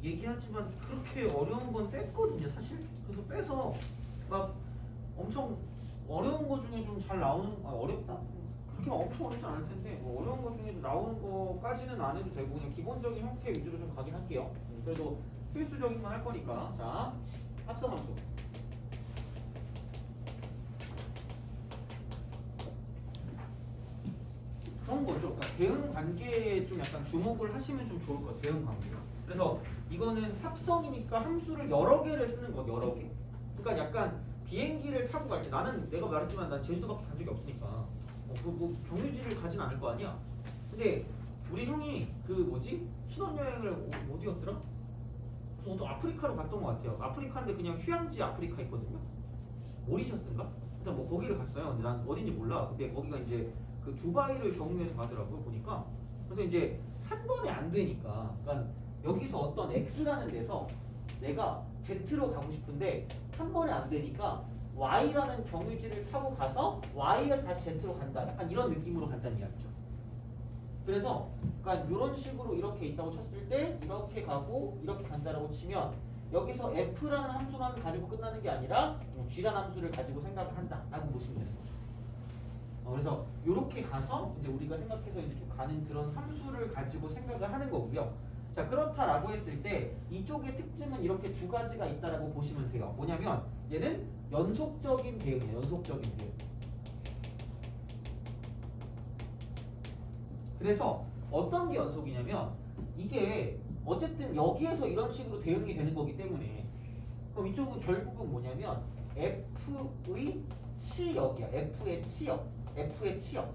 얘기하지만 그렇게 어려운 건 뺐거든요 사실. 그래서 빼서 막 엄청 어려운 거 중에 좀 잘 나오는 어렵다? 그렇게 엄청 어렵지 않을 텐데 뭐 어려운 거 중에도 나오는 거까지는 안 해도 되고 그냥 기본적인 형태 위주로 좀 가긴 할게요. 그래도 필수적인 건 할 거니까. 자, 합성함수. 그런 거죠. 그러니까 대응 관계에 좀 약간 주목을 하시면 좀 좋을 것 같아요. 대응 관계. 그래서 이거는 합성이니까 함수를 여러 개를 쓰는 거, 여러 개. 그러니까 약간 비행기를 타고 갈 때 나는 내가 말했지만 난 제주도밖에 간 적이 없으니까 뭐 경유지를 가진 않을 거 아니야. 근데 우리 형이 그 뭐지 신혼여행을 어디였더라? 또 아프리카로 갔던 것 같아요. 아프리카인데 그냥 휴양지 아프리카 있거든요. 모리셔스인가? 일단 뭐 거기를 갔어요. 근데 난 어딘지 몰라. 근데 거기가 이제 그 두바이를 경유해서 가더라고요. 보니까. 그래서 이제 한 번에 안 되니까. 그러니까 여기서 어떤 X라는 데서 내가 Z로 가고 싶은데 한 번에 안 되니까 Y라는 경유지를 타고 가서 Y에서 다시 Z로 간다. 약간 이런 느낌으로 간다는 이야기죠. 그래서 그러니까 이런 식으로 이렇게 있다고 쳤을 때 이렇게 가고 이렇게 간다라고 치면 여기서 F라는 함수만 가지고 끝나는 게 아니라 G라는 함수를 가지고 생각을 한다라고 보시면 되는 거죠. 그래서 이렇게 가서 이제 우리가 생각해서 이제 쭉 가는 그런 함수를 가지고 생각을 하는 거고요. 자, 그렇다라고 했을 때 이쪽의 특징은 이렇게 두 가지가 있다라고 보시면 돼요. 뭐냐면 얘는 연속적인 대응이에요. 연속적인 대응. 그래서 어떤 게 연속이냐면 이게 어쨌든 여기에서 이런 식으로 대응이 되는 거기 때문에 그럼 이쪽은 결국은 뭐냐면 F의 치역이야. F의 치역. F의 치역.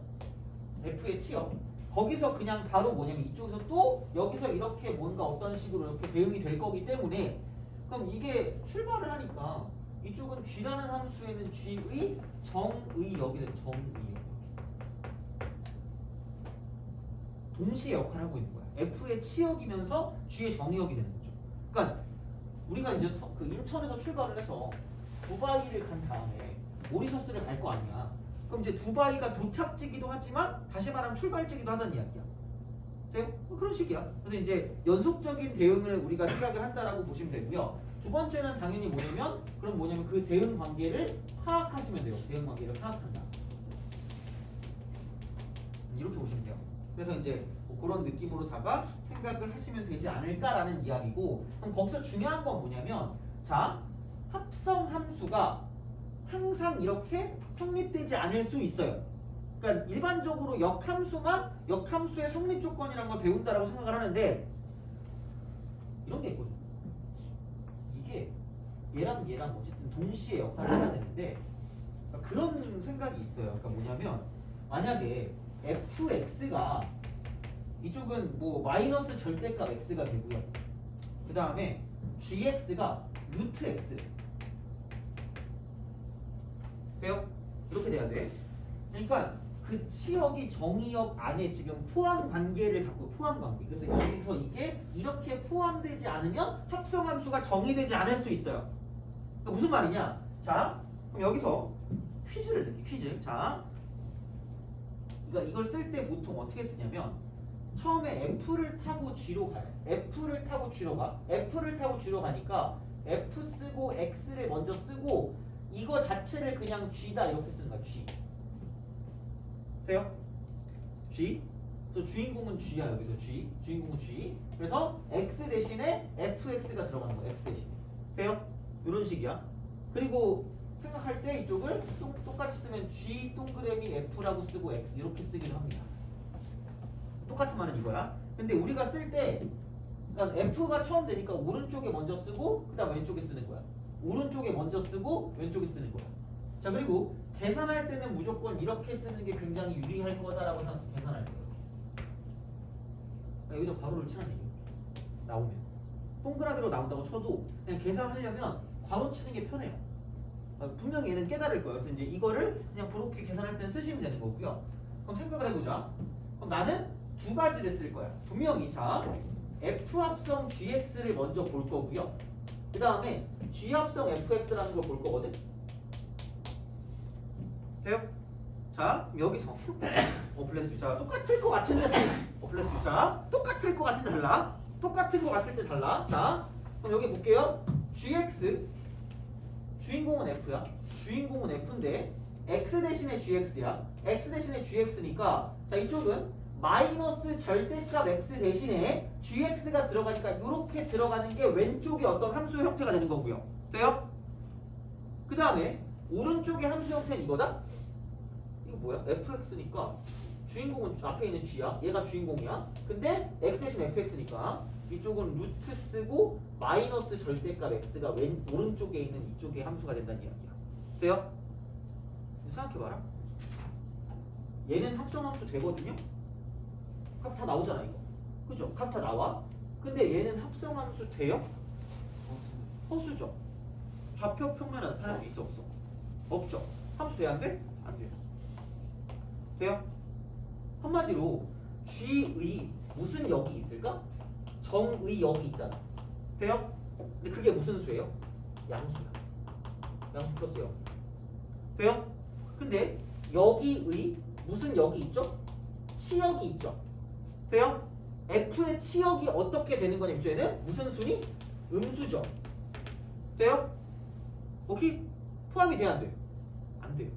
F의 치역. 거기서 그냥 바로 뭐냐면 이쪽에서 또 여기서 이렇게 뭔가 어떤 식으로 이렇게 대응이 될 거기 때문에 그럼 이게 출발을 하니까 이쪽은 G라는 함수에는 G의 정의역이 되는 정의역. 동시에 역할을 하고 있는 거야. F의 치역이면서 G의 정의역이 되는 거죠. 그러니까 우리가 이제 그 인천에서 출발을 해서 두바이를 간 다음에 모리셔스를 갈 거 아니야. 그럼 이제 두바이가 도착지기도 하지만 다시 말하면 출발지기도 하다는 이야기야. 돼요? 그런 식이야. 그래서 이제 연속적인 대응을 우리가 생각을 한다라고 보시면 되고요. 두 번째는 당연히 뭐냐면 그럼 뭐냐면 그 대응 관계를 파악하시면 돼요. 대응 관계를 파악한다. 이렇게 보시면 돼요. 그래서 이제 뭐 그런 느낌으로다가 생각을 하시면 되지 않을까라는 이야기고 그럼 거기서 중요한 건 뭐냐면 자 합성 함수가 항상 이렇게 성립되지 않을 수 있어요. 그러니까 일반적으로 역함수만 역함수의 성립 조건이라는 걸 배운다라고 생각을 하는데 이런 게 있거든요. 이게 얘랑 어쨌든 동시에 역할을 해야 되는데 그러니까 그런 생각이 있어요. 그러니까 뭐냐면 만약에 fx가 이쪽은 뭐 마이너스 절대값 x가 되고요. 그 다음에 gx가 루트 x 돼요? 이렇게 돼야 돼. 그러니까 그 치역이 정의역 안에 지금 포함 관계를 갖고 포함 관계. 그래서 여기서 이게 이렇게 포함되지 않으면 합성함수가 정의되지 않을 수도 있어요. 그러니까 무슨 말이냐? 자, 그럼 여기서 퀴즈를 낼게. 퀴즈. 자, 그러니까 이걸 쓸 때 보통 어떻게 쓰냐면 처음에 F를 타고 G로 가요. F를 타고 G로 가. F를 타고 G로 가니까 F 쓰고 X를 먼저 쓰고 이거 자체를 그냥 G다 이렇게 쓰는 거야. G. 돼요? G. 또 주인공은 G야. 여기도 G. 주인공은 G. 그래서 X 대신에 FX가 들어가는 거야. X 대신에. 돼요? 이런 식이야. 그리고 생각할 때 이쪽을 똑같이 쓰면 G 동그라미 F라고 쓰고 X 이렇게 쓰기도 합니다. 똑같은 말은 이거야. 근데 우리가 쓸 때 그러니까 F가 처음 되니까 오른쪽에 먼저 쓰고 그 다음 왼쪽에 쓰는 거야. 오른쪽에 먼저 쓰고 왼쪽에 쓰는 거야. 자 그리고 계산할 때는 무조건 이렇게 쓰는 게 굉장히 유리할 거다라고 생각해서 계산할 거예요. 그러니까 여기다 괄호를 치는 얘기예요. 나오면 동그라미로 나온다고 쳐도 그냥 계산하려면 괄호 치는 게 편해요. 분명히 얘는 깨달을 거예요. 그래서 이제 이거를 그냥 그렇게 계산할 때는 쓰시면 되는 거고요. 그럼 생각을 해보자. 그럼 나는 두 가지를 쓸 거야. 분명히 자 F 합성 GX를 먼저 볼 거고요. 그 다음에 G 합성 FX라는 걸 볼 거거든. 돼요? 자 여기서 플러스 자 똑같을 것 같은데 플러스 자 똑같을 것 같은데 달라. 똑같은 거 같을 때 달라. 자, 그럼 여기 볼게요. gx 주인공은 f야. 주인공은 f인데 x 대신에 gx야. x 대신에 gx니까 자 이쪽은 마이너스 절대값 x 대신에 gx가 들어가니까 이렇게 들어가는 게 왼쪽이 어떤 함수 형태가 되는 거고요. 돼요? 그 다음에 오른쪽의 함수 형태는 이거다. 이거 뭐야? fx니까 주인공은 앞에 있는 g야. 얘가 주인공이야. 근데 x 대신 fx니까 이쪽은 루트 쓰고 마이너스 절대값 x가 오른쪽에 있는 이쪽의 함수가 된다는 이야기야. 돼요? 생각해봐라. 얘는 합성함수 되거든요? 값 다 나오잖아 이거. 그죠? 값 다 나와. 근데 얘는 합성함수 돼요? 허수죠. 좌표 평면에 나타날 수 있어 없어? 없죠. 함수 돼야 안 돼? 안 돼요. 돼요? 한마디로 G의 무슨 역이 있을까? 정의 역이 있잖아. 돼요? 근데 그게 무슨 수예요? 양수야. 양수 플러스 역. 돼요? 근데 여기의 무슨 역이 있죠? 치역이 있죠. 돼요? F의 치역이 어떻게 되는 거냐면 얘는 무슨 수니? 음수죠. 돼요? 오케이? 포함이 돼야 안 돼요? 안 돼요.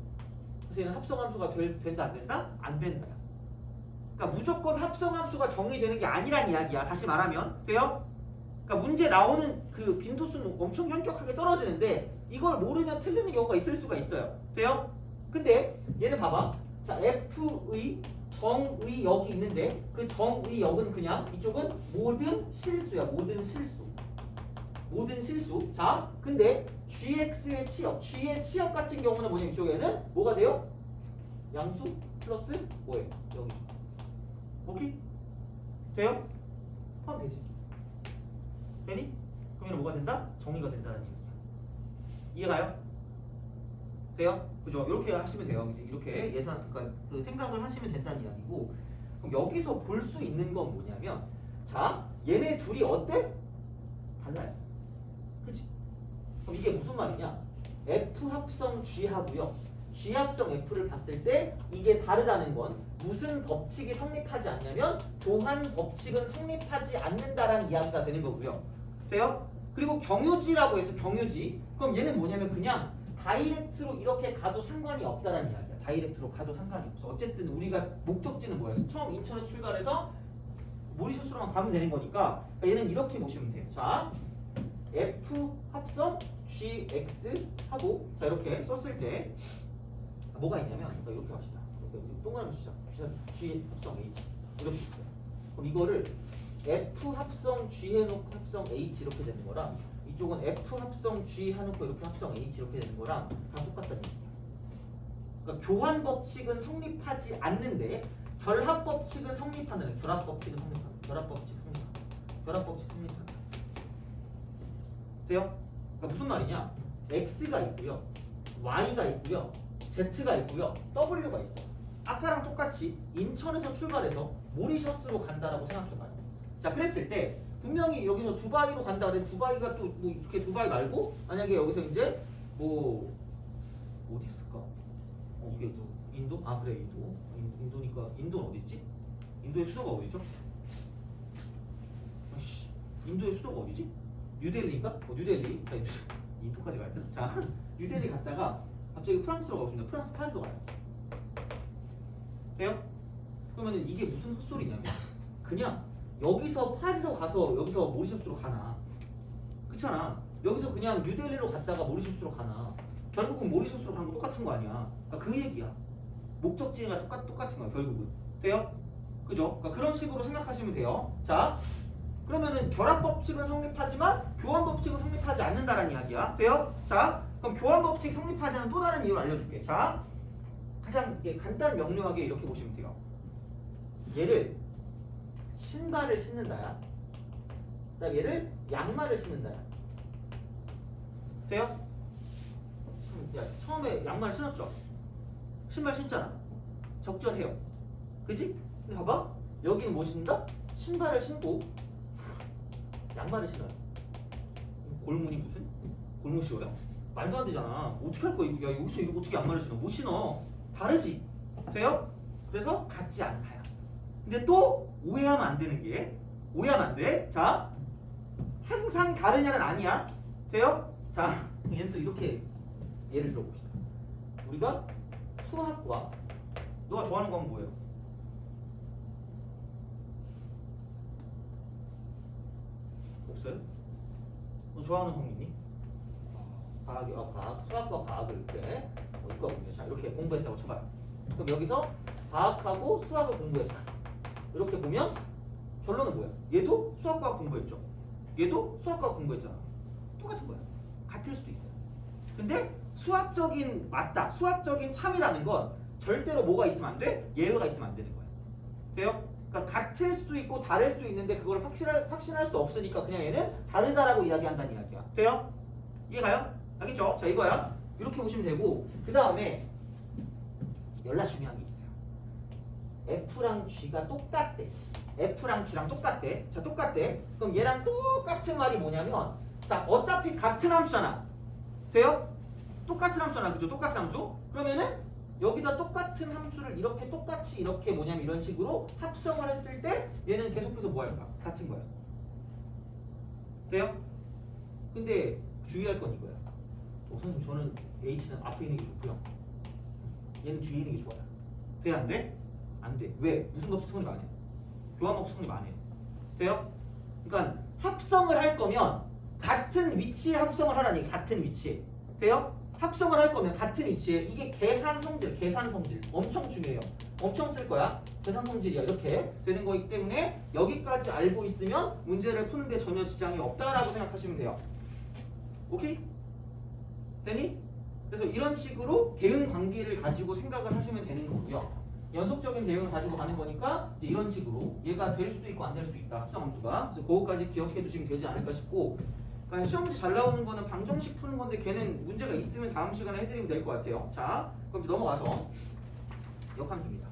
그래서 얘는 합성함수가 된다 안 된다? 안 된다야. 그러니까 무조건 합성함수가 정의되는 게 아니란 이야기야. 다시 말하면 돼요? 그러니까 문제 나오는 그 빈도수는 엄청 현격하게 떨어지는데 이걸 모르면 틀리는 경우가 있을 수가 있어요. 돼요? 근데 얘는 봐봐. 자, F의 정의 역이 있는데 그 정의 역은 그냥 이쪽은 모든 실수야. 모든 실수. 모든 실수. 자, 근데 GX의 치역, G의 치역 같은 경우는 뭐냐면 이쪽에는 뭐가 돼요? 양수 플러스 뭐예요? 0이죠. 오케이? 돼요? 포함되지. 되니? 그럼 얘는 뭐가 된다? 정의가 된다는 얘기야. 이해가요? 돼요? 그죠? 이렇게 하시면 돼요. 이렇게 그러니까 그 생각을 하시면 된다는 이야기고. 그럼 여기서 볼 수 있는 건 뭐냐면, 자, 얘네 둘이 어때? 달라요. 그치? 그럼 이게 무슨 말이냐? F 합성 G 하고요. G 합성 F를 봤을 때 이게 다르다는 건 무슨 법칙이 성립하지 않냐면 교환 법칙은 성립하지 않는다라는 이야기가 되는 거고요. 돼요? 그리고 경유지라고 해서 경유지. 그럼 얘는 뭐냐면 그냥 다이렉트로 이렇게 가도 상관이 없다라는 이야기야. 다이렉트로 가도 상관이 없어. 어쨌든 우리가 목적지는 뭐예요? 처음 인천에 출발해서 모리셔스로만 가면 되는 거니까 얘는 이렇게 보시면 돼요. 자, F 합성 GX 하고 자 이렇게 썼을 때 뭐가 있냐면 이렇게 합시다. 이렇게 동그라미 주자. G 합성 H 이렇게 있어요. 그럼 이거를 F 합성 G 해놓고 합성 H 이렇게 되는 거랑 이쪽은 F 합성 G 해놓고 이렇게 합성 H 이렇게 되는 거랑 다 똑같다는 얘기야. 그러니까 교환 법칙은 성립하지 않는데 결합 법칙은 성립하는 결합 법칙은 성립하는 결합 법칙 성립하는 결합 법칙 성립하는 돼요? 그러니까 무슨 말이냐? X가 있고요, Y가 있고요, Z가 있고요, W가 있어. 아까랑 똑같이 인천에서 출발해서 모리셔스로 간다라고 생각해봐요. 자, 그랬을 때 분명히 여기서 두바이로 간다 그래. 두바이가 또 뭐 이렇게 두바이 말고 만약에 여기서 이제 뭐 어디 있을까? 이게 인도? 아 그래 인도. 인도니까 인도는 어디 있지? 인도의 수도가 어디죠? 아씨, 인도의 수도가 어디지? 뉴델리인가? 뉴델리. 자, 인도까지 가야 되나? 자, 뉴델리 갔다가 갑자기 프랑스로 가고 싶은데 프랑스 파리로 가요. 돼요? 그러면은 이게 무슨 헛소리냐면 그냥 여기서 파리로 가서 여기서 모리셔스로 가나? 그렇잖아. 여기서 그냥 뉴델리로 갔다가 모리셔스로 가나? 결국은 모리셔스로 가는 거 똑같은 거 아니야? 그러니까 그 얘기야. 목적지가 똑같은 거야 결국은. 돼요? 그죠? 그러니까 그런 식으로 생각하시면 돼요. 자, 그러면은 결합 법칙은 성립하지만 교환 법칙은 성립하지 않는다라는 이야기야. 돼요? 자, 그럼 교환 법칙 성립하지 않는 또 다른 이유를 알려줄게. 자, 가장 간단 명료하게 이렇게 보시면 돼요. 얘를 신발을 신는다야. 그다음 얘를 양말을 신는다야. 돼요? 야, 처음에 양말 신었죠? 신발 신잖아. 적절해요. 그치? 근데 봐봐. 여기는 뭐 신는다? 신발을 신고 양말을 신어요. 골문이 무슨? 골무 씌워요? 말도 안 되잖아. 어떻게 할 거야? 야, 여기서 이거 어떻게 양말을 신어? 못 신어. 다르지? 돼요? 그래서 같지 않다야. 근데 또 오해하면 안 되는 게 오해하면 안 돼. 자, 항상 다르냐는 아니야. 돼요? 자, 얘는 또 이렇게 예를 들어봅시다. 우리가 수학과 너가 좋아하는 건 뭐예요? 없어요? 너 좋아하는 거 있니? 과학이 과학, 수학과 과학을 이렇게 있거든요. 자, 이렇게 공부했다고 쳐봐요. 그럼 여기서 과학하고 수학을 공부했다. 이렇게 보면 결론은 뭐야? 얘도 수학과 공부했죠. 얘도 수학과 공부했잖아. 똑같은 거야. 같을 수도 있어요. 근데 수학적인 맞다, 수학적인 참이라는 건 절대로 뭐가 있으면 안 돼? 예외가 있으면 안 되는 거야. 돼요? 그러니까 같을 수도 있고 다를 수도 있는데 그걸 확신할 수 없으니까 그냥 얘는 다르다라고 이야기한다는 이야기야. 돼요? 이해가요? 알겠죠? 자, 이거야. 이렇게 보시면 되고, 그 다음에 연락 중요한 게 있어요. F랑 G가 똑같대. F랑 G랑 똑같대. 자, 똑같대. 그럼 얘랑 똑같은 말이 뭐냐면, 자, 어차피 같은 함수잖아. 돼요? 똑같은 함수잖아. 그죠? 똑같은 함수. 그러면은 여기다 똑같은 함수를 이렇게 똑같이 이렇게 뭐냐면 이런 식으로 합성을 했을 때 얘는 계속해서 뭐 할까? 같은 거야. 돼요? 근데 주의할 건 이거야. 선생님 저는 H는 앞에 있는 게 좋고요. 얘는 뒤에 있는 게 좋아요. 돼? 안 돼? 안 돼. 왜? 무슨 법칙 성립 안 해? 교환법칙 성립 안 해. 돼요? 그러니까 합성을 할 거면 같은 위치에 합성을 하라니. 같은 위치에. 돼요? 합성을 할 거면 같은 위치에 이게 계산 성질 엄청 중요해요. 엄청 쓸 거야. 계산 성질이야. 이렇게 되는 거기 때문에 여기까지 알고 있으면 문제를 푸는데 전혀 지장이 없다라고 생각하시면 돼요. 오케이? 되니? 그래서 이런 식으로 대응 관계를 가지고 생각을 하시면 되는 거고요. 연속적인 대응을 가지고 가는 거니까 이제 이런 식으로 얘가 될 수도 있고 안 될 수도 있다. 합성함수가. 그래서 그거까지 기억해 두시면 되지 않을까 싶고, 그러니까 시험 문제 잘 나오는 거는 방정식 푸는 건데 걔는 문제가 있으면 다음 시간에 해드리면 될 것 같아요. 자, 그럼 이제 넘어가서 역함수입니다.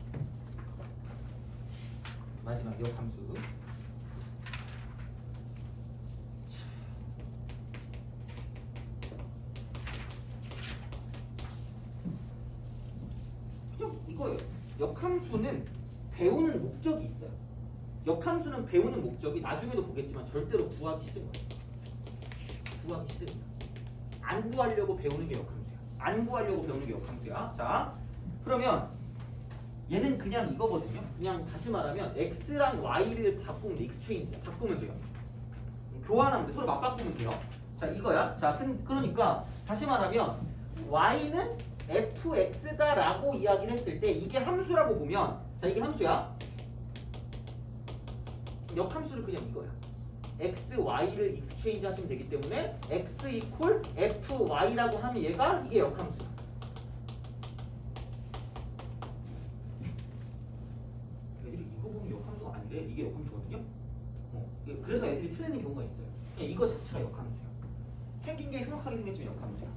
마지막 역함수. 그냥 이거예요. 역함수는 배우는 목적이 있어요. 역함수는 배우는 목적이 나중에도 보겠지만 절대로 구하기 싫은 거예요. 구하기 싫습니다. 안 구하려고 배우는 게 역함수야. 안 구하려고 배우는 게 역함수야. 자, 그러면 얘는 그냥 이거거든요. 그냥 다시 말하면 x랑 y를 바꾸면 돼. 익스체인지 바꾸면 돼요. 교환하면 돼. 서로 맞바꾸면 돼요. 자, 이거야. 자, 그러니까 다시 말하면 y는 fx다라고 이야기를 했을 때 이게 함수라고 보면, 자, 이게 함수야. 역함수는 그냥 이거야. x, y를 익스체인지 하시면 되기 때문에 x 이퀄 fy라고 하면 얘가 이게 역함수야. 애들이 이거 보면 역함수가 아니래. 이게 역함수거든요. 그래서 애들이 틀리는 경우가 있어요. 그냥 이거 자체가 역함수야. 생긴 게 흉악하게 생겼지만 역함수야.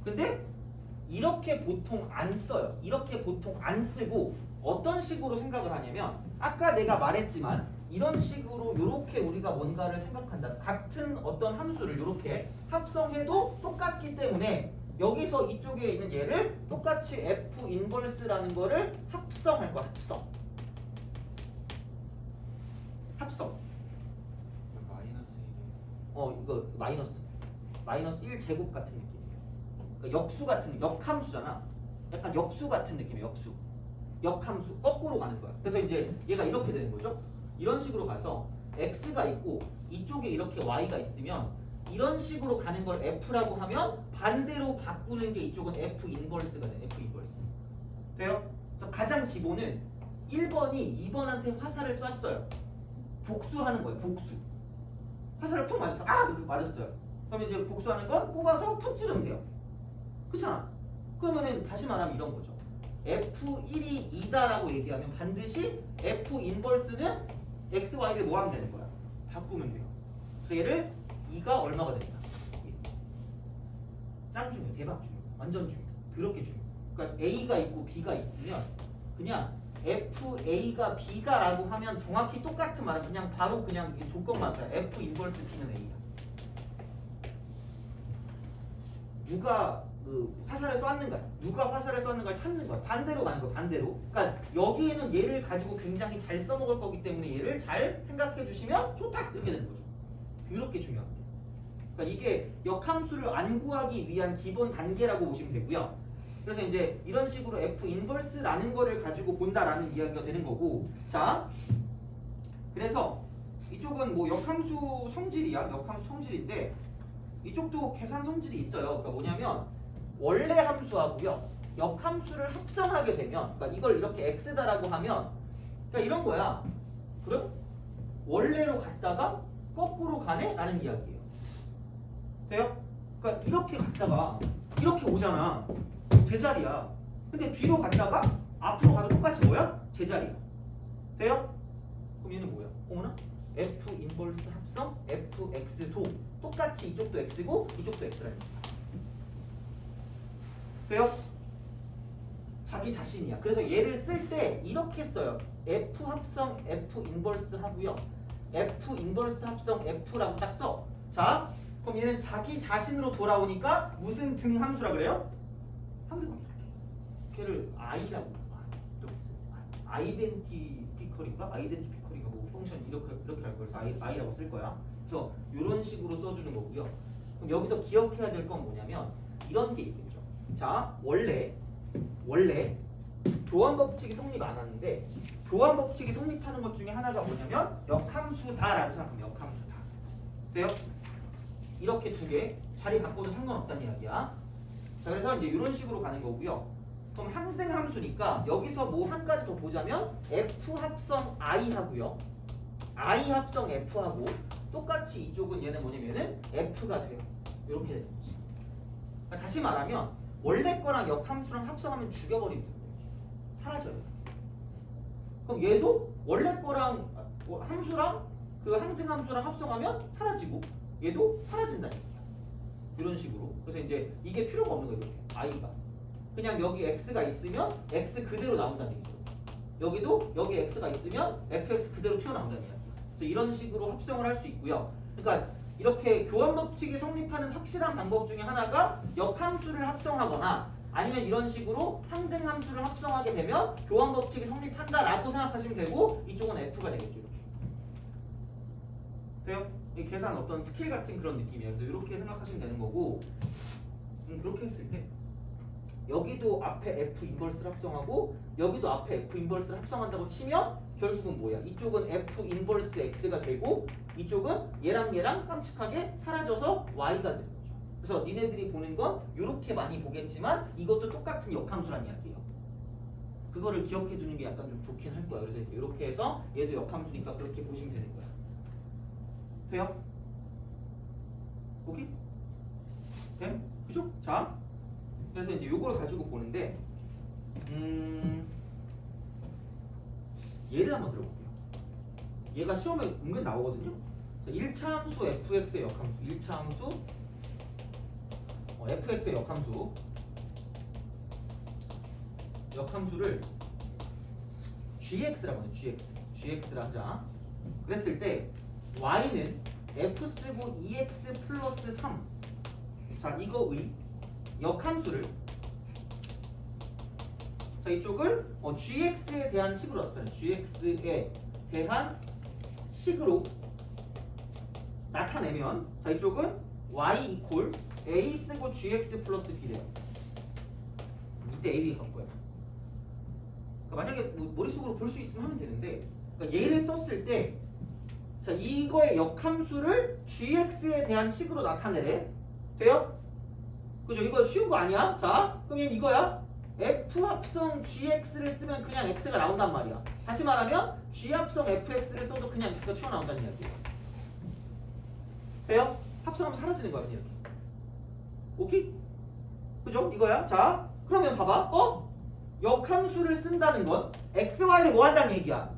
근데 이렇게 보통 안 써요. 이렇게 보통 안 쓰고 어떤 식으로 생각을 하냐면, 아까 내가 말했지만 이런 식으로 이렇게 우리가 뭔가를 생각한다. 같은 어떤 함수를 이렇게 합성해도 똑같기 때문에 여기서 이쪽에 있는 얘를 똑같이 F 인버스라는 거를 합성할 거야. 합성. 마이너스 1이 이거 마이너스 1 제곱 같은 느낌이에요. 그러니까 역수 같은, 역함수잖아. 약간 역수 같은 느낌이에요. 역함수 거꾸로 가는 거야. 그래서 이제 얘가 이렇게 되는 거죠. 이런 식으로 가서 x가 있고 이쪽에 이렇게 y가 있으면 이런 식으로 가는 걸 f라고 하면 반대로 바꾸는 게 이쪽은 f 인버스가 돼. f 인버스. 돼요? 그래서 가장 기본은 1번이 2번한테 화살을 쐈어요. 복수하는 거예요. 복수. 화살을 푹 맞았어. 이렇게 맞았어요. 그럼 이제 복수하는 건 뽑아서 푹 찌르면 돼요. 그렇잖아. 그러면은 다시 말하면 이런 거죠. F1이 2다라고 얘기하면 반드시 F 인버스는 x, y를 뭐 하면 되는 거야? 바꾸면 돼요. 그래서 얘를 2가 얼마가 됩니다. 짱 중요해. 대박 중요해. 완전 중요해. 더럽게 중요해. 그러니까 A가 있고 B가 있으면 그냥 FA가 B다라고 하면 정확히 똑같은 말은 그냥 바로 그냥 조건만 써요. F 인버스 B는 A야. 누가 그 화살을 쐈는가, 누가 화살을 쐈는가를 찾는 거야. 반대로 가는 거야. 반대로. 그러니까 여기에는 얘를 가지고 굉장히 잘 써먹을 거기 때문에 얘를 잘 생각해 주시면 좋다 이렇게 되는 거죠. 그렇게 중요합니다. 그러니까 이게 역함수를 안 구하기 위한 기본 단계라고 보시면 되고요. 그래서 이제 이런 식으로 F 인버스라는 거를 가지고 본다라는 이야기가 되는 거고, 자, 그래서 이쪽은 뭐 역함수 성질이야. 역함수 성질인데 이쪽도 계산 성질이 있어요. 그러니까 뭐냐면 원래 함수하고요 역함수를 합성하게 되면, 그러니까 이걸 이렇게 x다라고 하면 그러니까 이런 거야. 그럼 원래로 갔다가 거꾸로 가네? 라는 이야기예요. 돼요? 그러니까 이렇게 갔다가 이렇게 오잖아. 제자리야. 근데 뒤로 갔다가 앞으로 가도 똑같이 뭐야? 제자리야. 돼요? 그럼 얘는 뭐야? 어머나? F 인버스 합성 fx도 똑같이 이쪽도 x고 이쪽도 x라는 거야. 돼요? 자기 자신이야. 그래서 얘를 쓸 때 이렇게 써요. F 합성 F 인버스 하고요. F 인버스 합성 F라고 딱 써. 자, 그럼 얘는 자기 자신으로 돌아오니까 무슨 등 함수라 그래요? 항등 함수. 걔를 I라고. 아이덴티피컬인가? 아이덴티피컬인가? 뭐 펑션 이렇게 할 거예요. I라고 쓸 거야. 그래서 이런 식으로 써주는 거고요. 그럼 여기서 기억해야 될 건 뭐냐면 이런 게 있겠죠. 자, 원래 교환 법칙이 성립 안 하는데 교환 법칙이 성립하는 것 중에 하나가 뭐냐면 역함수다라고 생각하면 역함수다. 돼요? 이렇게 두 개 자리 바꿔도 상관없다는 이야기야. 자, 그래서 이제 이런 식으로 가는 거고요. 그럼 항등 함수니까 여기서 뭐 한 가지 더 보자면 F 합성 I 하고요. I 합성 F 하고 똑같이 이쪽은 얘는 뭐냐면은 F가 돼요. 이렇게 되는 거지. 그러니까 다시 말하면 원래 거랑 역함수랑 합성하면 죽여버리는 거예요. 사라져요. 그럼 얘도 원래 거랑 함수랑 그 항등 함수랑 합성하면 사라지고 얘도 사라진다는 얘기야. 이런 식으로. 그래서 이제 이게 필요가 없는 거예요. 이렇게 I가. 그냥 여기 X가 있으면 X 그대로 나온다는 얘기죠. 여기도 여기 X가 있으면 FX 그대로 튀어나온다는 얘기야. 그래서 이런 식으로 합성을 할 수 있고요. 그러니까 이렇게 교환 법칙이 성립하는 확실한 방법 중에 하나가 역함수를 합성하거나 아니면 이런 식으로 항등 함수를 합성하게 되면 교환 법칙이 성립한다라고 생각하시면 되고 이쪽은 F가 되겠죠. 이렇게. 돼요? 이 계산 어떤 스킬 같은 그런 느낌이에요. 그래서 이렇게 생각하시면 되는 거고 그렇게 했을 때 여기도 앞에 F 인버스를 합성하고 여기도 앞에 F 인버스를 합성한다고 치면 결국은 뭐야? 이쪽은 F 인버스 X가 되고 이쪽은 얘랑 깜찍하게 사라져서 Y가 되는 거죠. 그래서 니네들이 보는 건 이렇게 많이 보겠지만 이것도 똑같은 역함수란 이야기예요. 그거를 기억해 두는 게 약간 좀 좋긴 할 거야. 그래서 이렇게 해서 얘도 역함수니까 그렇게 보시면 되는 거야. 돼요? 오케이? 돼? 그죠? 자, 그래서 이제 요걸 가지고 보는데 얘를 한번 들어볼게요. 얘가 시험에 은근 나오거든요. 자, 1차 함수 fx의 역함수 1차 함수 fx의 역함수를 gx라고 하죠. gx라 하자. 그랬을 때 y는 f 쓰고 2x 플러스 3. 자, 이거의 역함수를 자, 이쪽을 gx에 대한 식으로 나타내요. gx에 대한 식으로 나타내면 자, 이쪽은 y 이퀄 a 쓰고 gx 플러스 b래요. 이때 a, b 갖고 거야. 그러니까 만약에 뭐 머릿속으로 볼 수 있으면 하면 되는데 그러니까 얘를 썼을 때 자, 이거의 역함수를 gx에 대한 식으로 나타내래. 돼요? 그죠? 이거 쉬운 거 아니야? 자, 그럼 얘는 이거야. F 합성 gx를 쓰면 그냥 x가 나온단 말이야. 다시 말하면 g 합성 fx를 써도 그냥 x가 튀어나온다는 이야기예요. 돼요? 합성하면 사라지는 거야, 그냥. 오케이? 그죠? 이거야. 자, 그러면 봐봐. 역함수를 쓴다는 건 xy를 뭐 한다는 얘기야?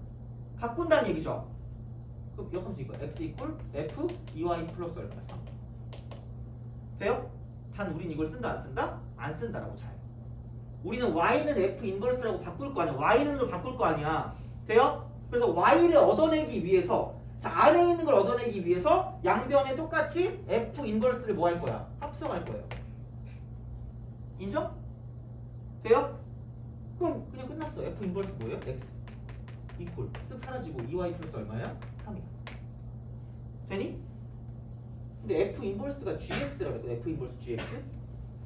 바꾼다는 얘기죠. 그럼 역함수 이거야. x 이퀄 f 2y 플러스 얼마 3. 돼요? 단 우린 이걸 쓴다 안 쓴다? 안 쓴다라고 잘. 우리는 y는 f 인버스라고 바꿀 거 아니야. y는으로 바꿀 거 아니야. 돼요? 그래서 y를 얻어내기 위해서 자, 안에 있는 걸 얻어내기 위해서 양변에 똑같이 f 인버스를 뭐 할 거야? 합성할 거예요. 인정? 돼요? 그럼 그냥 끝났어. F 인버스 뭐예요? X 이퀄 쓱 사라지고 2y 플러스 얼마야? 3이야. 되니? 근데 F 인버스가 GX라고 했거든. F 인버스 GX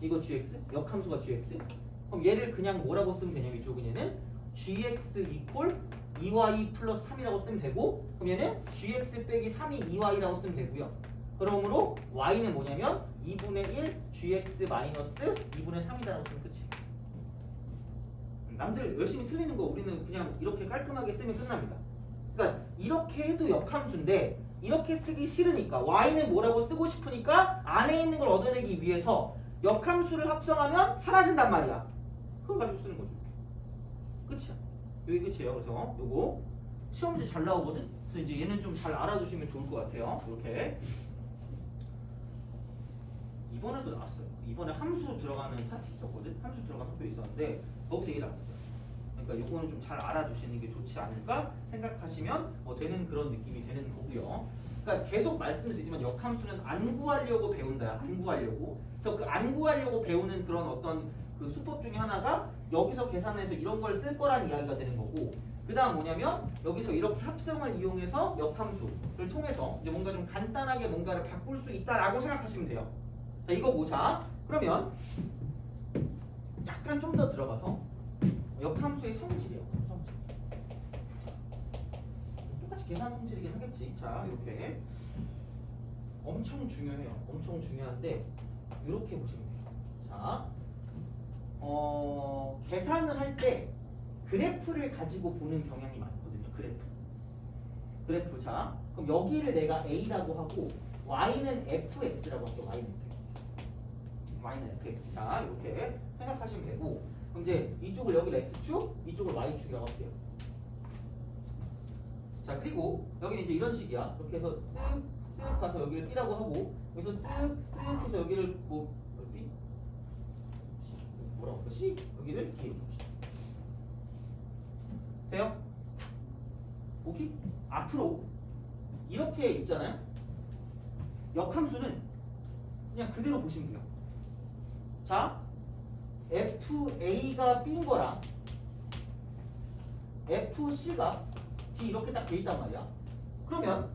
이거 GX 역함수가 GX 그럼 얘를 그냥 뭐라고 쓰면 되냐면 이쪽은 얘는 GX 이퀄 2y 플러스 3이라고 쓰면 되고 그럼 얘는 GX 빼기 3이 2y라고 쓰면 되고요. 그러므로 y는 뭐냐면 2분의 1 GX 마이너스 2분의 3이다라고 쓰면 끝이에요. 남들 열심히 틀리는 거 우리는 그냥 이렇게 깔끔하게 쓰면 끝납니다. 그러니까 이렇게 해도 역함수인데 이렇게 쓰기 싫으니까 y는 뭐라고 쓰고 싶으니까 안에 있는 걸 얻어내기 위해서 역함수를 합성하면 사라진단 말이야. 그걸 가지고 쓰는 거죠. 이렇게. 끝이야. 여기 끝이에요. 그래서 요거 시험 문제 잘 나오거든. 그래서 이제 얘는 좀 잘 알아두시면 좋을 것 같아요. 이렇게. 이번에도 나왔어요. 이번에 함수 들어가는 파트 있었거든. 함수 들어가는 학교 있었는데 거기서 얘기 나왔어요. 그러니까 요거는 좀 잘 알아두시는 게 좋지 않을까 생각하시면 되는 그런 느낌이 되는 거고요. 그러니까 계속 말씀드리지만 역함수는 안 구하려고 배운다. 안 구하려고. 그래서 그 안 구하려고 배우는 그런 어떤 그 수법 중에 하나가 여기서 계산해서 이런 걸 쓸 거란 이야기가 되는 거고 그 다음 뭐냐면 여기서 이렇게 합성을 이용해서 역함수를 통해서 이제 뭔가 좀 간단하게 뭔가를 바꿀 수 있다라고 생각하시면 돼요. 자, 이거 보자. 그러면 약간 좀 더 들어가서 역함수의 성질이에요. 성질. 똑같이 계산 성질이긴 하겠지. 자, 이렇게 엄청 중요해요. 엄청 중요한데 이렇게 보시면 돼요. 자, 계산을 할 때 그래프를 가지고 보는 경향이 많거든요. 그래프. 자, 그럼 여기를 내가 A라고 하고 Y는 FX라고 할게요. Y는 FX. 자, 이렇게 생각하시면 되고 그럼 이제 이쪽을 여기를 X축, 이쪽을 Y축이라고 할게요. 자, 그리고 여기는 이제 이런 식이야. 이렇게 해서 쓱 가서 여기를 B라고 하고 여기서 쓱 해서 여기를 뭐라고 할까? C 여기를 D 돼요? 오케이? 앞으로 이렇게 있잖아요. 역함수는 그냥 그대로 보시면 돼요. 자, FA가 B인 거랑 FC가 D 이렇게 딱 돼 있단 말이야. 그러면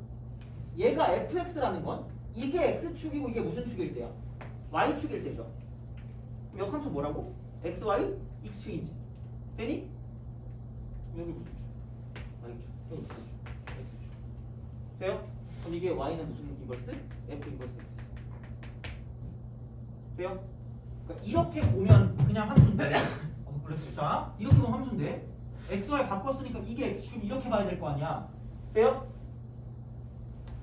얘가 FX라는 건 이게 X축이고 이게 무슨 축일 때야? Y축일 때죠. 그럼 역함수 뭐라고? XY X축인지 되니? 여기 무슨 축? Y축. 여기 무슨 축? X축. 돼요? 그럼 이게 Y는 무슨 인버스? F 인버스 X. 돼요? 그러니까 이렇게 보면 그냥 함수인데 그랬어. 자, 이렇게 보면 함수인데 XY 바꿨으니까 이게 X축이면 이렇게 봐야 될 거 아니야. 돼요?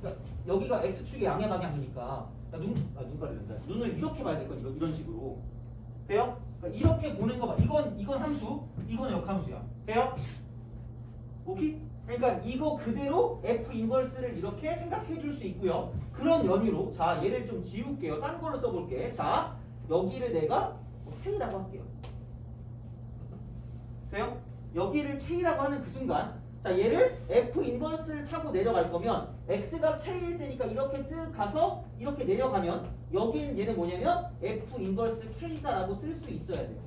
그러니까 여기가 X축의 양의 방향이니까 눈가를 낸다. 눈을 이렇게 봐야 될 거 이런 식으로. 돼요? 그러니까 이렇게 보는 거 봐. 이건 함수, 이건 역함수야. 돼요? 오케이? 그러니까 이거 그대로 F 인버스를 이렇게 생각해 줄 수 있고요. 그런 연유로 자, 얘를 좀 지울게요. 딴 걸로 써볼게. 자, 여기를 내가 K라고 할게요. 돼요? 여기를 K라고 하는 그 순간 자, 얘를 F 인버스를 타고 내려갈 거면 X가 K일 때니까 이렇게 쓱 가서 이렇게 내려가면 여기는 얘는 뭐냐면 F 인버스 K다라고 쓸 수 있어야 돼요.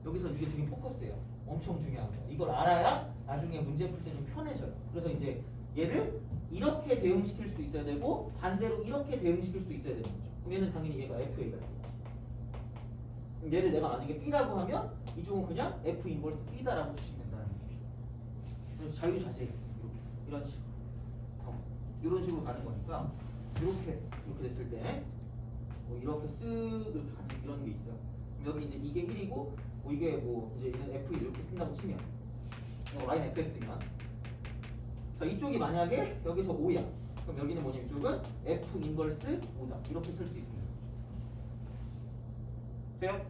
여기서 이게 되게 포커스예요. 엄청 중요한 거. 이걸 알아야 나중에 문제 풀 때 좀 편해져요. 그래서 이제 얘를 이렇게 대응시킬 수 있어야 되고 반대로 이렇게 대응시킬 수 있어야 되는 거죠. 그럼 얘는 당연히 얘가 FA가 되겠지. 그럼 얘를 내가 만약에 B라고 하면 이쪽은 그냥 F 인버스 B다라고 주시면 된다는 얘기죠. 그래서 자유자재 이런 식으로 이런 식으로 가는 거니까 이렇게 됐을 때 뭐 이렇게 쓱 이렇게 가는 이런 게 있어요. 그럼 여기 이제 이게 1이고 뭐 이게 뭐 이제 얘는 F1 이렇게 쓴다고 치면 Y는 FX면 자, 이쪽이 만약에 여기서 5야. 그럼 여기는 뭐냐면 이쪽은 F 인버스 5다. 이렇게 쓸 수 있습니다. 돼요?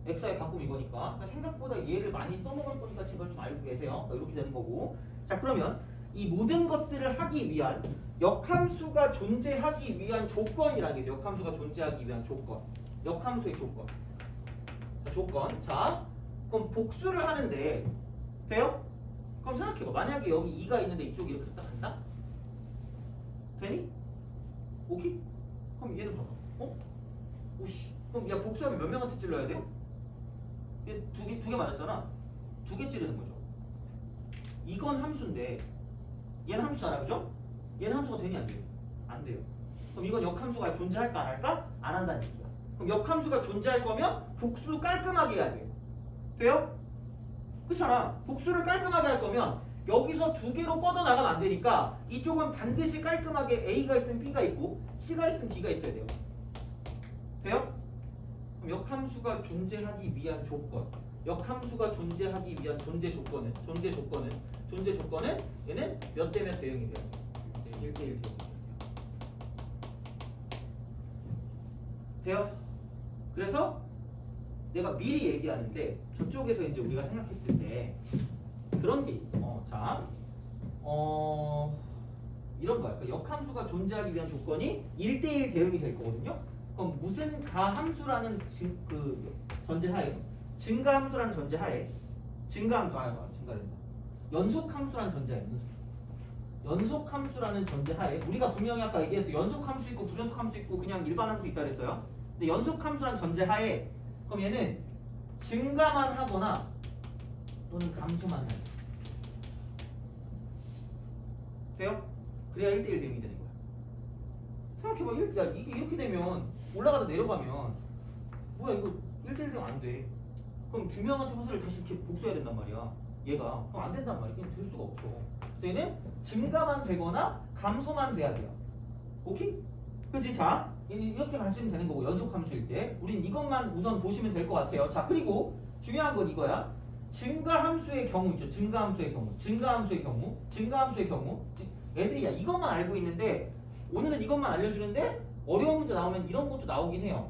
X의 바꿈 이거니까. 그러니까 생각보다 얘를 많이 써먹을 거니까 제발 좀 알고 계세요. 그러니까 이렇게 되는 거고. 자, 그러면 이 모든 것들을 하기 위한 역함수가 존재하기 위한 조건이라는 게 역함수가 존재하기 위한 조건. 역함수의 조건. 자, 조건. 자, 그럼 복수를 하는데 돼요? 그럼 생각해봐. 만약에 여기 2가 있는데 이쪽이 이렇게 딱 간다? 되니? 오케이? 그럼 얘를 봐봐. 오씨. 그럼 야 복수하면 몇 몇 명한테 찔러야 돼요? 두 개 맞았잖아. 2개 찌르는 거죠. 이건 함수인데 얘는 함수잖아, 그죠? 얘는 함수가 되니 안 돼요? 안 돼요. 그럼 이건 역함수가 존재할까 안 할까? 안 한다는 얘기야. 그럼 역함수가 존재할 거면 복수 깔끔하게 해야 돼요. 돼요? 그렇잖아. 복수를 깔끔하게 할 거면 여기서 2개로 뻗어나가면 안 되니까 이쪽은 반드시 깔끔하게 A가 있으면 B가 있고 C가 있으면 D가 있어야 돼요. 돼요? 그럼 역함수가 존재하기 위한 조건, 역함수가 존재하기 위한 존재 조건은 얘는 몇 대 몇 대응이 돼요? 1대1 대응이 돼요. 그래서 내가 미리 얘기하는데 저쪽에서 이제 우리가 생각했을 때 그런 게 있어. 자, 이런 거야. 그러니까 역함수가 존재하기 위한 조건이 1대1 대응이 될 거거든요. 그럼 무슨 가함수라는 그 전제하에, 증가함수라는 전제하에, 증가된다. 연속함수라는 전제하에, 연속함수라는 전제하에 우리가 분명히 아까 얘기했어. 연속함수 있고 불연속함수 있고 그냥 일반함수 있다 그랬어요. 근데 연속함수라는 전제하에 그럼 얘는 증가만 하거나 또는 감소만 해요. 돼요? 그래야 1대1 대응이 되는 거야. 생각해봐. 야, 이게 이렇게 되면 올라가다 내려가면 뭐야 이거 1대1 대응 안 돼. 그럼 2명한테 화살을 다시 이렇게 복수해야 된단 말이야. 얘가. 그럼 안 된단 말이야. 그냥 될 수가 없어. 그래서 얘는 증가만 되거나 감소만 돼야 돼요. 오케이? 그치? 자, 이렇게 가시면 되는 거고 연속함수일 때 우린 이것만 우선 보시면 될 것 같아요. 자, 그리고 중요한 건 이거야. 증가함수의 경우 있죠. 증가함수의 경우 애들이 야 이것만 알고 있는데 오늘은 이것만 알려주는데 어려운 문제 나오면 이런 것도 나오긴 해요.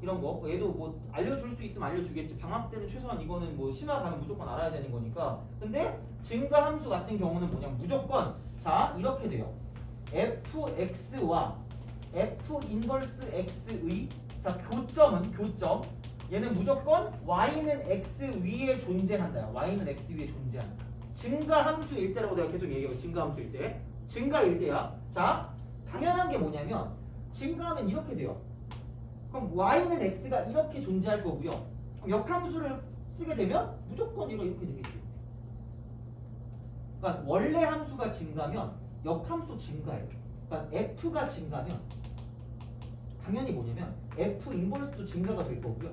이런 거 얘도 뭐 알려줄 수 있으면 알려주겠지. 방학 때는 최소한 이거는 뭐 심화 가면 무조건 알아야 되는 거니까. 근데 증가함수 같은 경우는 뭐냐 무조건 자 이렇게 돼요. fx와 f 인버스 x의 자 교점 얘는 무조건 y는 x 위에 존재한다. y는 x 위에 존재한다. 증가함수일 때라고 내가 계속 얘기해요. 증가함수일 때 증가일 때야. 자 당연한 게 뭐냐면 증가하면 이렇게 돼요. 그럼 y는 x가 이렇게 존재할 거고요. 그럼 역함수를 쓰게 되면 무조건 이렇게 되겠죠. 그러니까 원래 함수가 증가면 역함수 증가해요. 그러니까 f가 증가면 당연히 뭐냐면 f 인버스도 증가가 될 거고요.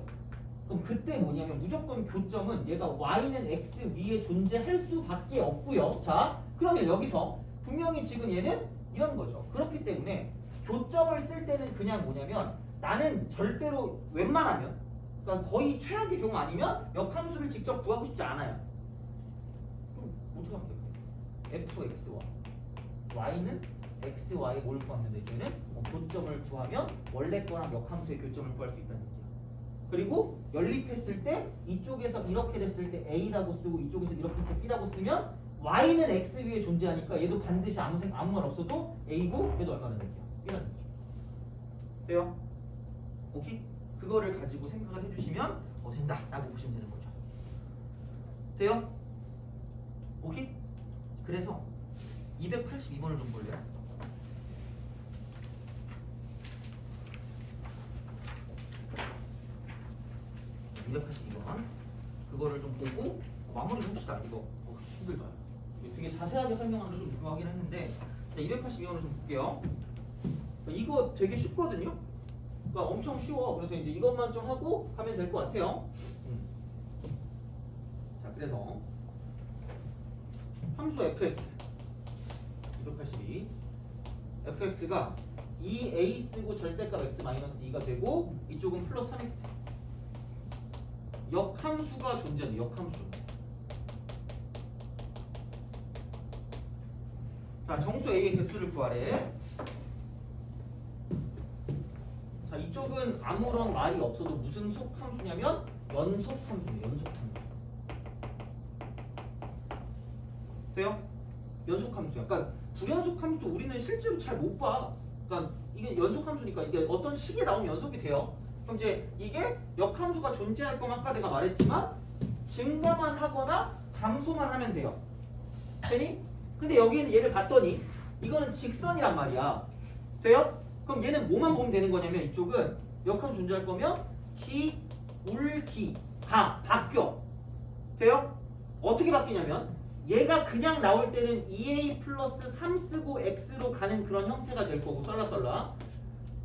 그럼 그때 뭐냐면 무조건 교점은 얘가 y는 x 위에 존재할 수밖에 없고요. 자 그러면 여기서 분명히 지금 얘는 이런 거죠. 그렇기 때문에 교점을 쓸 때는 그냥 뭐냐면 나는 절대로 웬만하면 그러니까 거의 최악의 경우 아니면 역함수를 직접 구하고 싶지 않아요. 그럼 어떻게 하면 돼요? fx와 y는 x, y 뭘 구하면 되냐면 교점을 구하면 원래 거랑 역함수의 교점을 구할 수 있다는 얘기야. 그리고 연립했을 때 이쪽에서 이렇게 됐을 때 a라고 쓰고 이쪽에서 이렇게 했을 때 b라고 쓰면 y는 x 위에 존재하니까 얘도 반드시 아무 말 없어도 a고 얘도 얼마나 될게요? b라는 거죠. 돼요? 오케이? 그거를 가지고 생각을 해주시면 된다 라고 보시면 되는 거죠. 돼요? 오케이? 그래서 282번을 좀 볼래요? 그거를 좀 보고 마무리 해봅시다. 이거 힘들다. 되게 자세하게 설명하는 걸 좀 궁금하긴 했는데 자 282번을 좀 볼게요. 이거 되게 쉽거든요. 그러니까 엄청 쉬워. 그래서 이제 이것만 좀 하고 하면 될 것 같아요. 자 그래서 함수 fx 282 fx가 2a 쓰고 절대값 x-2가 되고 이쪽은 플러스 3x 역함수가 존재하는 역함수. 자 정수 a의 개수를 구하래. 자 이쪽은 아무런 말이 없어도 무슨 속함수냐면 연속함수예요. 연속함수. 돼요? 연속함수야. 그러니까 불연속함수도 우리는 실제로 잘 못 봐. 그러니까 이게 연속함수니까 이게 어떤 식에 나오면 연속이 돼요. 그럼 이제 이게 역함수가 존재할 거면 아까 내가 말했지만 증가만 하거나 감소만 하면 돼요. 되니? 근데 여기는 얘를 봤더니 이거는 직선이란 말이야. 돼요? 그럼 얘는 뭐만 보면 되는 거냐면 이쪽은 역함수 존재할 거면 기, 울, 기, 가 바뀌어. 돼요? 어떻게 바뀌냐면 얘가 그냥 나올 때는 2a 플러스 3 쓰고 x로 가는 그런 형태가 될 거고 썰라썰라.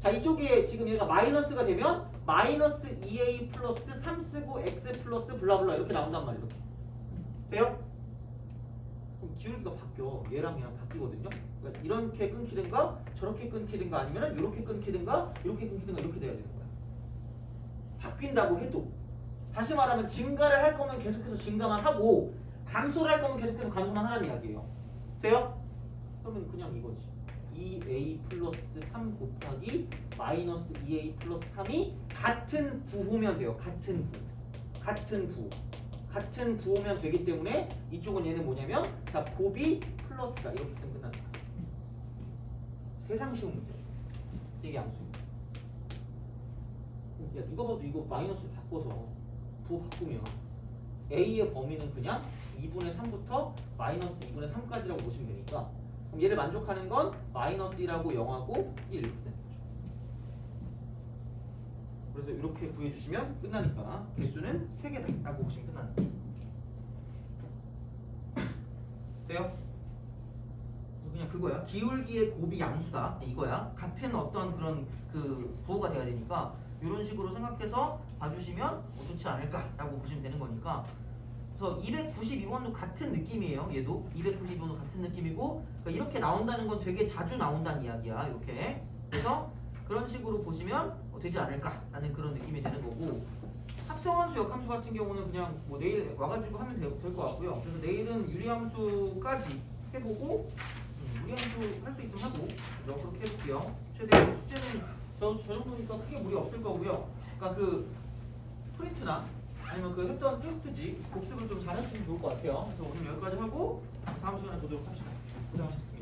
자 이쪽에 지금 얘가 마이너스가 되면 마이너스 2a 플러스 3 쓰고 x 플러스 블라블라 이렇게 나온단 말이에요. 이렇게. 돼요? 그럼 기울기가 바뀌어. 얘랑 얘랑 바뀌거든요. 그러니까 이렇게 끊기든가 저렇게 끊기든가 아니면 이렇게 끊기든가 이렇게 끊기든가 이렇게 돼야 되는 거야. 바뀐다고 해도 다시 말하면 증가를 할 거면 계속해서 증가만 하고 감소를 할 거면 계속해서 감소만 하라는 이야기예요. 돼요? 그러면 그냥 이거지. 2a 플러스 3 곱하기 마이너스 2a 플러스 3이 같은 부호면 돼요. 같은 부. 같은 부. 같은 부호면 되기 때문에 이쪽은 얘는 뭐냐면 자 곱이 플러스다. 이렇게 쓰면 끝나는 거야. 세상 쉬운 문제. 이게 양수입니다. 야 누가 봐도 이거 마이너스 바꿔서 부 바꾸면 a의 범위는 그냥 2분의 3부터 마이너스 2분의 3까지라고 보시면 되니까 그럼 얘를 만족하는 건 마이너스 1하고 0하고 1 이렇게 되는 거죠. 그래서 이렇게 구해주시면 끝나니까 개수는 3개다라고 보시면 끝나는 거죠. 돼요? 그냥 그거야. 기울기의 곱이 양수다. 이거야. 같은 어떤 그런 그 부호가 돼야 되니까 이런 식으로 생각해서 봐주시면 좋지 않을까라고 보시면 되는 거니까. 그래서 292번도 같은 느낌이에요. 얘도 292번도 같은 느낌이고 그러니까 이렇게 나온다는 건 되게 자주 나온다는 이야기야. 이렇게. 그래서 그런 식으로 보시면 되지 않을까라는 그런 느낌이 되는 거고 합성함수, 역함수 같은 경우는 그냥 뭐 내일 와가지고 하면 될 것 같고요. 그래서 내일은 유리함수까지 해보고 유리함수 할 수 있으면 하고 그죠? 그렇게 해볼게요. 최대한 숙제는 저 정도니까 크게 무리 없을 거고요. 그러니까 그 프린트나 아니면 그 했던 테스트지 복습을 좀 잘 해주시면 좋을 것 같아요. 그래서 오늘 여기까지 하고 다음 시간에 보도록 합시다. 고생하셨습니다.